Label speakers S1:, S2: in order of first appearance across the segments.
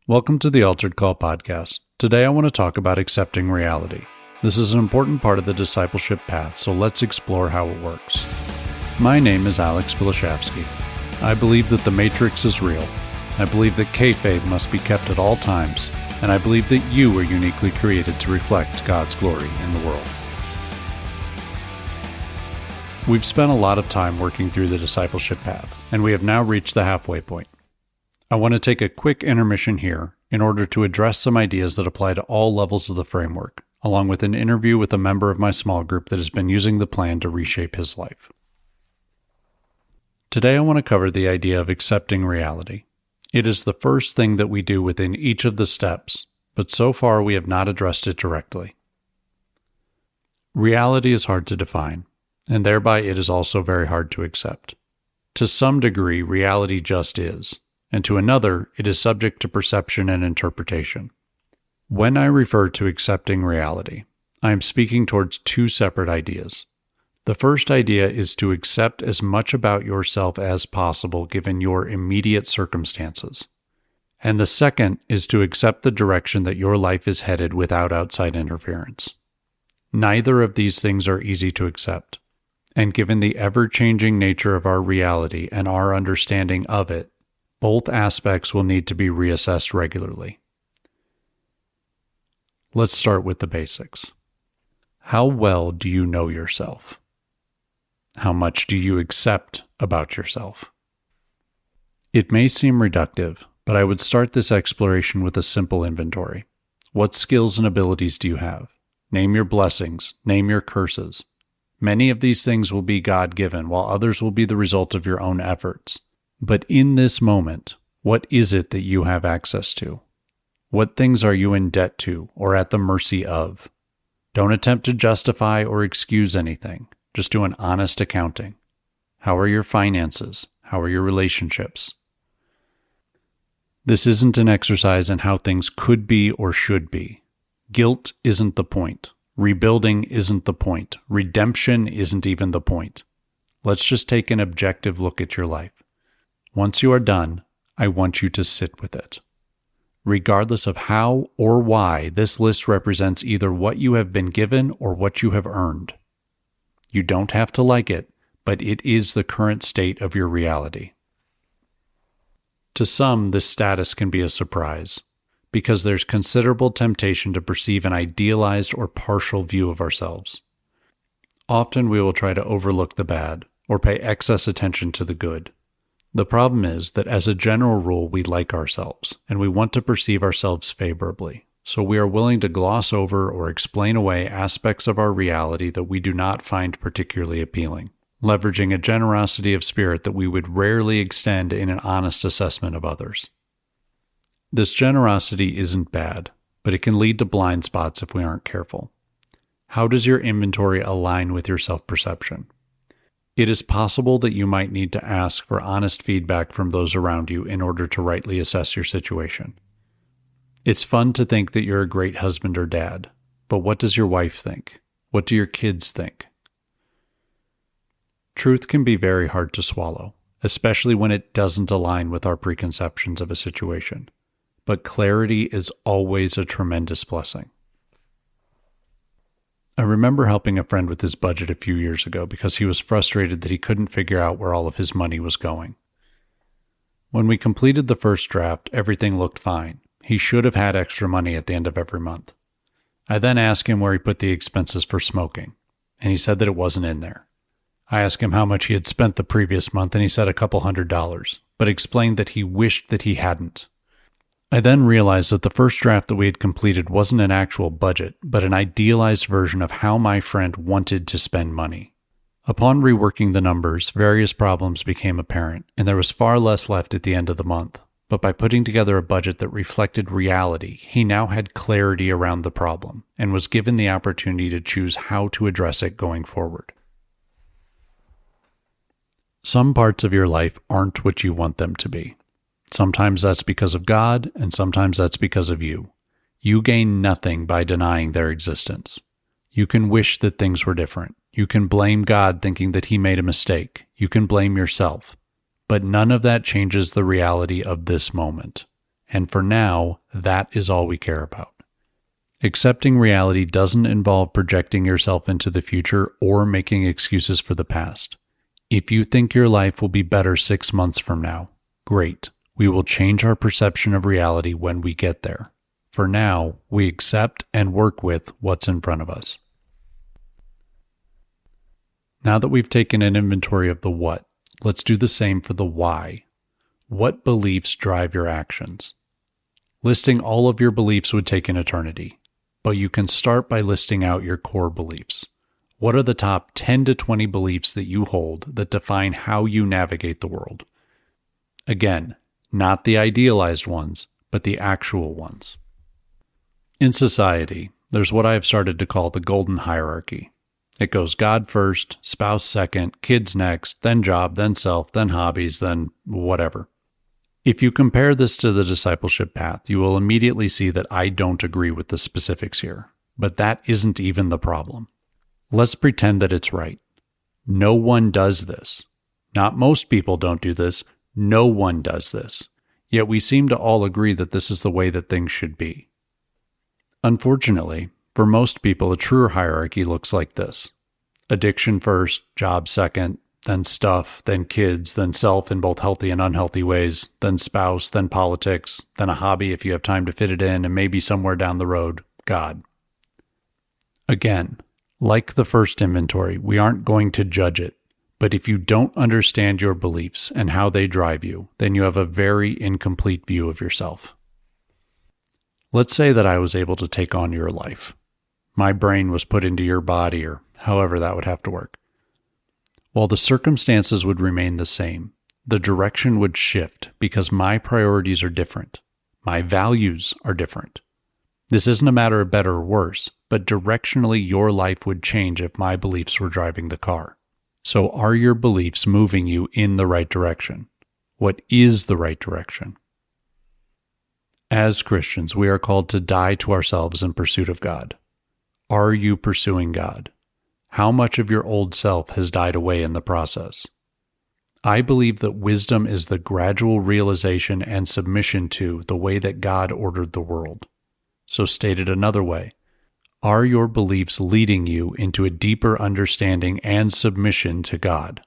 S1: Welcome to the Altered Call podcast. Today I want to talk about accepting reality. This is an important part of the discipleship path, so let's explore how it works. My name is Pillischafske. I believe that the Matrix is real. I believe that kayfabe must be kept at all times, and I believe that you were uniquely created to reflect God's glory in the world. We've spent a lot of time working through the discipleship path, and we have now reached the halfway point. I want to take a quick intermission here in order to address some ideas that apply to all levels of the framework, along with an interview with a member of my small group that has been using the plan to reshape his life. Today I want to cover the idea of accepting reality. It is the first thing that we do within each of the steps, but so far we have not addressed it directly. Reality is hard to define, and thereby it is also very hard to accept. To some degree, reality just is, and to another, it is subject to perception and interpretation. When I refer to accepting reality, I am speaking towards two separate ideas. The first idea is to accept as much about yourself as possible given your immediate circumstances. And the second is to accept the direction that your life is headed without outside interference. Neither of these things are easy to accept. And given the ever-changing nature of our reality and our understanding of it, both aspects will need to be reassessed regularly. Let's start with the basics. How well do you know yourself? How much do you accept about yourself? It may seem reductive, but I would start this exploration with a simple inventory. What skills and abilities do you have? Name your blessings, name your curses. Many of these things will be God-given, while others will be the result of your own efforts. But in this moment, what is it that you have access to? What things are you in debt to or at the mercy of? Don't attempt to justify or excuse anything. Just do an honest accounting. How are your finances? How are your relationships? This isn't an exercise in how things could be or should be. Guilt isn't the point. Rebuilding isn't the point. Redemption isn't even the point. Let's just take an objective look at your life. Once you are done, I want you to sit with it. Regardless of how or why, this list represents either what you have been given or what you have earned. You don't have to like it, but it is the current state of your reality. To some, this status can be a surprise, because there's considerable temptation to perceive an idealized or partial view of ourselves. Often we will try to overlook the bad or pay excess attention to the good. The problem is that as a general rule, we like ourselves, and we want to perceive ourselves favorably, so we are willing to gloss over or explain away aspects of our reality that we do not find particularly appealing, leveraging a generosity of spirit that we would rarely extend in an honest assessment of others. This generosity isn't bad, but it can lead to blind spots if we aren't careful. How does your inventory align with your self-perception? It is possible that you might need to ask for honest feedback from those around you in order to rightly assess your situation. It's fun to think that you're a great husband or dad, but what does your wife think? What do your kids think? Truth can be very hard to swallow, especially when it doesn't align with our preconceptions of a situation. But clarity is always a tremendous blessing. I remember helping a friend with his budget a few years ago because he was frustrated that he couldn't figure out where all of his money was going. When we completed the first draft, everything looked fine. He should have had extra money at the end of every month. I then asked him where he put the expenses for smoking, and he said that it wasn't in there. I asked him how much he had spent the previous month, and he said a couple $100, but explained that he wished that he hadn't. I then realized that the first draft that we had completed wasn't an actual budget, but an idealized version of how my friend wanted to spend money. Upon reworking the numbers, various problems became apparent, and there was far less left at the end of the month. But by putting together a budget that reflected reality, he now had clarity around the problem, and was given the opportunity to choose how to address it going forward. Some parts of your life aren't what you want them to be. Sometimes that's because of God, and sometimes that's because of you. You gain nothing by denying their existence. You can wish that things were different. You can blame God thinking that he made a mistake. You can blame yourself. But none of that changes the reality of this moment. And for now, that is all we care about. Accepting reality doesn't involve projecting yourself into the future or making excuses for the past. If you think your life will be better 6 months from now, great. We will change our perception of reality when we get there. For now, we accept and work with what's in front of us. Now that we've taken an inventory of the what, let's do the same for the why. What beliefs drive your actions? Listing all of your beliefs would take an eternity, but you can start by listing out your core beliefs. What are the top 10 to 20 beliefs that you hold that define how you navigate the world? Again, not the idealized ones, but the actual ones. In society, there's what I have started to call the golden hierarchy. It goes God first, spouse second, kids next, then job, then self, then hobbies, then whatever. If you compare this to the discipleship path, you will immediately see that I don't agree with the specifics here. But that isn't even the problem. Let's pretend that it's right. No one does this. Not most people don't do this. No one does this. Yet we seem to all agree that this is the way that things should be. Unfortunately, for most people, a truer hierarchy looks like this. Addiction first, job second, then stuff, then kids, then self in both healthy and unhealthy ways, then spouse, then politics, then a hobby if you have time to fit it in, and maybe somewhere down the road, God. Again, like the first inventory, we aren't going to judge it, but if you don't understand your beliefs and how they drive you, then you have a very incomplete view of yourself. Let's say that I was able to take on your life. My brain was put into your body, or however that would have to work. While the circumstances would remain the same, the direction would shift because my priorities are different. My values are different. This isn't a matter of better or worse, but directionally your life would change if my beliefs were driving the car. So are your beliefs moving you in the right direction? What is the right direction? As Christians, we are called to die to ourselves in pursuit of God. Are you pursuing God? How much of your old self has died away in the process? I believe that wisdom is the gradual realization and submission to the way that God ordered the world. So stated another way, are your beliefs leading you into a deeper understanding and submission to God?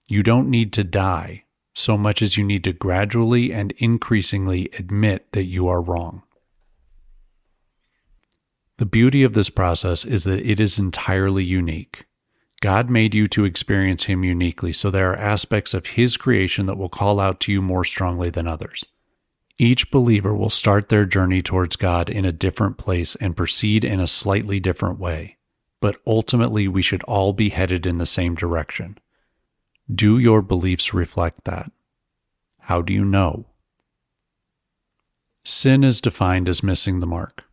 S1: You don't need to die so much as you need to gradually and increasingly admit that you are wrong. The beauty of this process is that it is entirely unique. God made you to experience Him uniquely, so there are aspects of His creation that will call out to you more strongly than others. Each believer will start their journey towards God in a different place and proceed in a slightly different way, but ultimately we should all be headed in the same direction. Do your beliefs reflect that? How do you know? Sin is defined as missing the mark.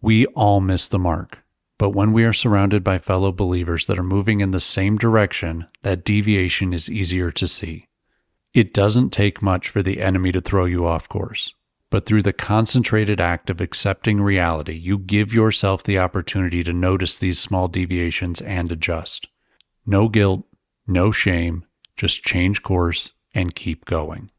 S1: We all miss the mark, but when we are surrounded by fellow believers that are moving in the same direction, that deviation is easier to see. It doesn't take much for the enemy to throw you off course, but through the concentrated act of accepting reality, you give yourself the opportunity to notice these small deviations and adjust. No guilt, no shame, just change course and keep going.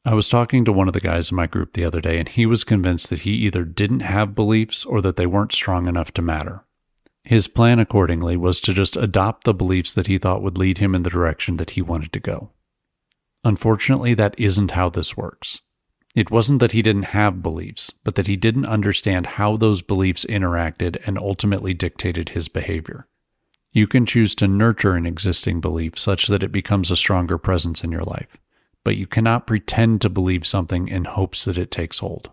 S1: I was talking to one of the guys in my group the other day, and he was convinced that he either didn't have beliefs or that they weren't strong enough to matter. His plan, accordingly, was to just adopt the beliefs that he thought would lead him in the direction that he wanted to go. Unfortunately, that isn't how this works. It wasn't that he didn't have beliefs, but that he didn't understand how those beliefs interacted and ultimately dictated his behavior. You can choose to nurture an existing belief such that it becomes a stronger presence in your life, but you cannot pretend to believe something in hopes that it takes hold.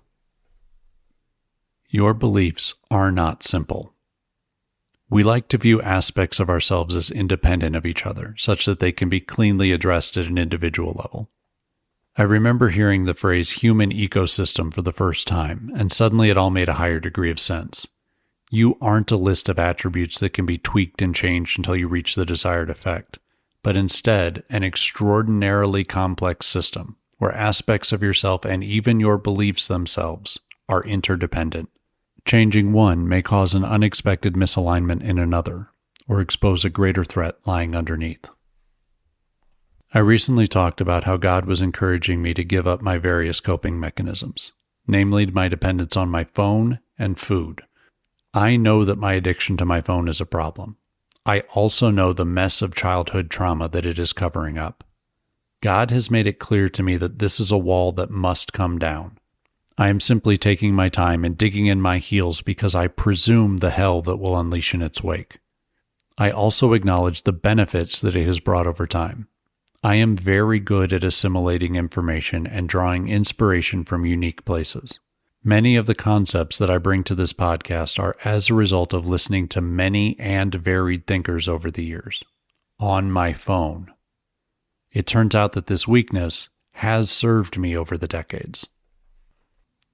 S1: Your beliefs are not simple. We like to view aspects of ourselves as independent of each other, such that they can be cleanly addressed at an individual level. I remember hearing the phrase human ecosystem for the first time, and suddenly it all made a higher degree of sense. You aren't a list of attributes that can be tweaked and changed until you reach the desired effect, but instead an extraordinarily complex system where aspects of yourself and even your beliefs themselves are interdependent. Changing one may cause an unexpected misalignment in another, or expose a greater threat lying underneath. I recently talked about how God was encouraging me to give up my various coping mechanisms, namely my dependence on my phone and food. I know that my addiction to my phone is a problem. I also know the mess of childhood trauma that it is covering up. God has made it clear to me that this is a wall that must come down. I am simply taking my time and digging in my heels because I presume the hell that will unleash in its wake. I also acknowledge the benefits that it has brought over time. I am very good at assimilating information and drawing inspiration from unique places. Many of the concepts that I bring to this podcast are as a result of listening to many and varied thinkers over the years. On my phone. It turns out that this weakness has served me over the decades.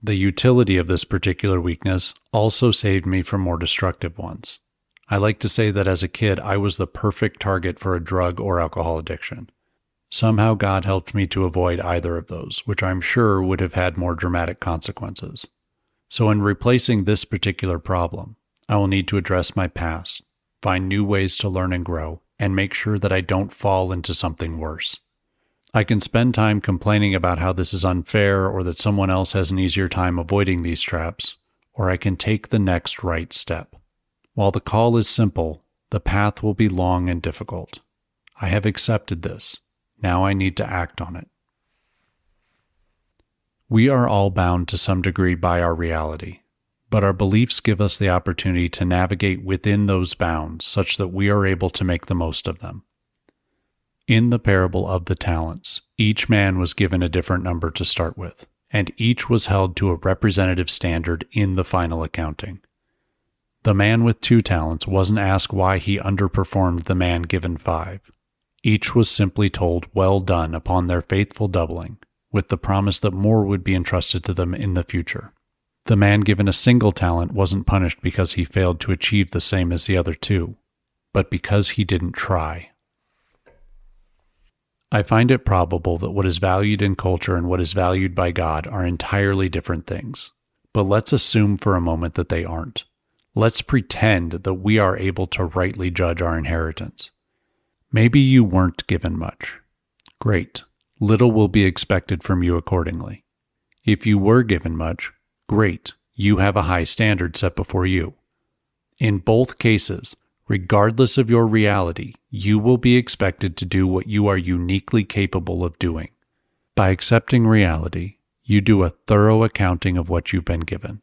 S1: The utility of this particular weakness also saved me from more destructive ones. I like to say that as a kid, I was the perfect target for a drug or alcohol addiction. Somehow God helped me to avoid either of those, which I'm sure would have had more dramatic consequences. So in replacing this particular problem, I will need to address my past, find new ways to learn and grow, and make sure that I don't fall into something worse. I can spend time complaining about how this is unfair or that someone else has an easier time avoiding these traps, or I can take the next right step. While the call is simple, the path will be long and difficult. I have accepted this. Now I need to act on it. We are all bound to some degree by our reality, but our beliefs give us the opportunity to navigate within those bounds such that we are able to make the most of them. In the parable of the talents, each man was given a different number to start with, and each was held to a representative standard in the final accounting. The man with 2 talents wasn't asked why he underperformed the man given 5. Each was simply told, "Well done," upon their faithful doubling, with the promise that more would be entrusted to them in the future. The man given a single talent wasn't punished because he failed to achieve the same as the other 2, but because he didn't try. I find it probable that what is valued in culture and what is valued by God are entirely different things, but let's assume for a moment that they aren't. Let's pretend that we are able to rightly judge our inheritance. Maybe you weren't given much. Great. Little will be expected from you accordingly. If you were given much, great. You have a high standard set before you. In both cases, regardless of your reality, you will be expected to do what you are uniquely capable of doing. By accepting reality, you do a thorough accounting of what you've been given.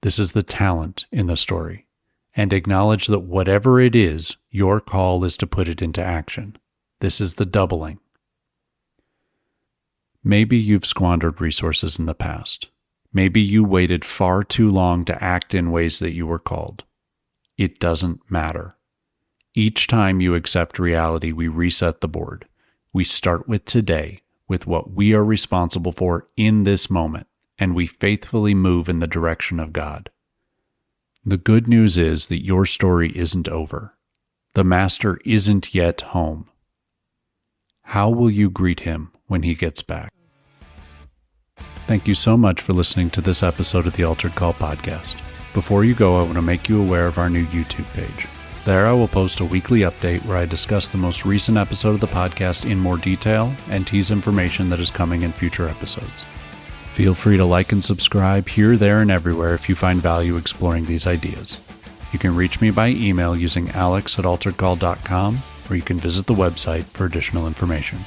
S1: This is the talent in the story. And acknowledge that whatever it is, your call is to put it into action. This is the doubling. Maybe you've squandered resources in the past. Maybe you waited far too long to act in ways that you were called. It doesn't matter. Each time you accept reality, we reset the board. We start with today, with what we are responsible for in this moment, and we faithfully move in the direction of God. The good news is that your story isn't over. The Master isn't yet home. How will you greet him when he gets back? Thank you so much for listening to this episode of the Altered Call podcast. Before you go, I want to make you aware of our new YouTube page. There I will post a weekly update where I discuss the most recent episode of the podcast in more detail and tease information that is coming in future episodes. Feel free to like and subscribe here, there, and everywhere if you find value exploring these ideas. You can reach me by email using alex@alteredcall.com, or you can visit the website for additional information.